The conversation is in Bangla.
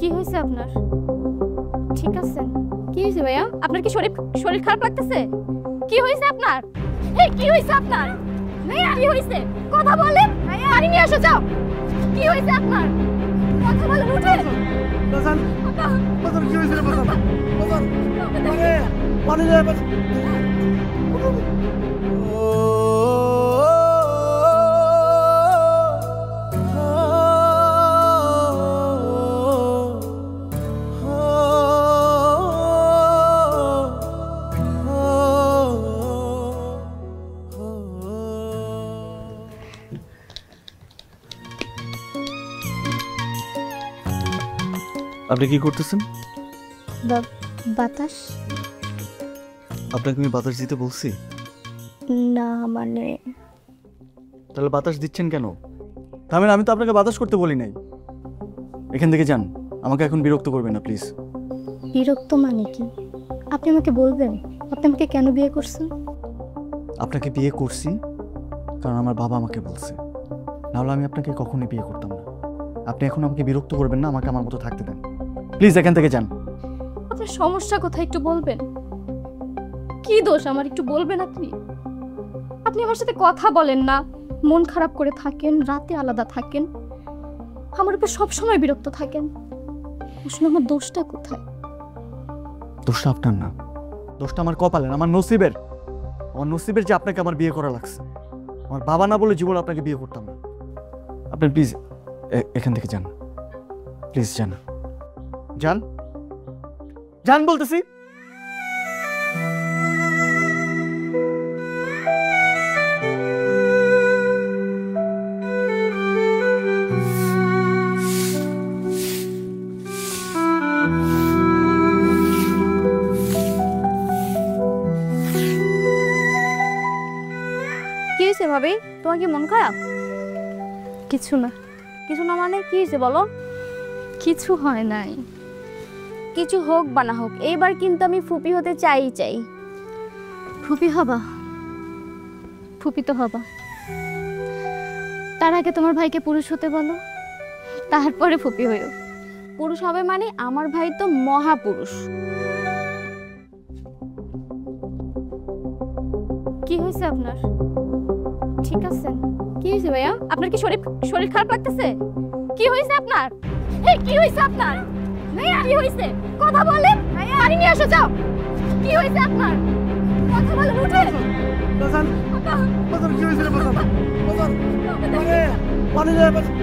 কি হয়েছে আপনার? ঠিক আছে? কি হয়েছে ভাইয়া? আপনার কি শরীর খারাপ লাগতেছে? কি হয়েছে আপনার? এই কি হয়েছে আপনার? ভাইয়া কি হয়েছে? কথা বলেন। ভাইয়া পানি নিয়ে আসো, যাও। কি হয়েছে আপনার? কথা বলেন, উঠেন। বাজান বাজান কি হয়েছে রে বাজান? বাজান আরে পানি দে বাজান। আপনি কি করতেছেন? বাতাস? আপনাকে আমি বাতাস দিতে বলছি? না মানে তাহলে বাতাস দিচ্ছেন কেন? থামেন, আমি তো আপনাকে বাতাস করতে বলি নাই। এখান থেকে যান, আমাকে এখন বিরক্ত করবেন না প্লিজ। বিরক্ত মানে কি? আপনি আমাকে বলবেন আপনি আমাকে কেন বিয়ে করছেন? আপনাকে বিয়ে করছি কারণ আমার বাবা আমাকে বলছে, নাহলে আমি আপনাকে কখনোই বিয়ে করতাম না। আপনি এখন আমাকে বিরক্ত করবেন না, আমাকে আমার মতো থাকতে দেন প্লিজ। এখান থেকে যান। আপনার সমস্যা কোথায় একটু বলবেন? কি দোষ আমার একটু বলবেন আপনি? আপনি আমার সাথে কথা বলেন না, মন খারাপ করে থাকেন, রাতে আলাদা থাকেন, আমার উপর সবসময় বিরক্ত থাকেন। আসলে আমার দোষটা কোথায়? দোষটা আপনার না, দোষটা আমার কপালের, আমার নসিবের। আমার নসিবের যে আপনাকে আমার বিয়ে করা লাগছে। আমার বাবা না বলে জীবন আপনাকে বিয়ে করতাম না। আপনি প্লিজ এখান থেকে যান, প্লিজ যান, যান যান বলতেছি। কি হয়েছে ভাবি? তোমার কি মন খারাপ? কিছু না। কিছু না মানে কি হয়েছে বলো? কিছু হয় নাই। কিছু হোক বা না হোক, এইবার কিন্তু আমি ফুপি হতে চাই। ফুপি হবা? ফুপি তো হবা, তার আগে তোমার ভাইকে পুরুষ হতে বলো, তারপরে ফুপি হইও। পুরুষ হবে মানে আমার ভাই তো মহাপুরুষ। কি হয়েছে আপনার? ঠিক আছে? কি হয়েছে ভাইয়া? আপনার কি শরীর খারাপ লাগতেছে? কি হয়েছে আপনার? এই কি হয়েছে আপনার? ভাইয়া কি হয়েছে? কথা বলেন। ভাইয়া পানি নিয়ে আসো, যাও। কি হয়েছে আপনার? কথা বলেন, উঠেন। বাজান বাজান কি হয়েছে রে বাজান? বাজান আরে পানি দে বাজান।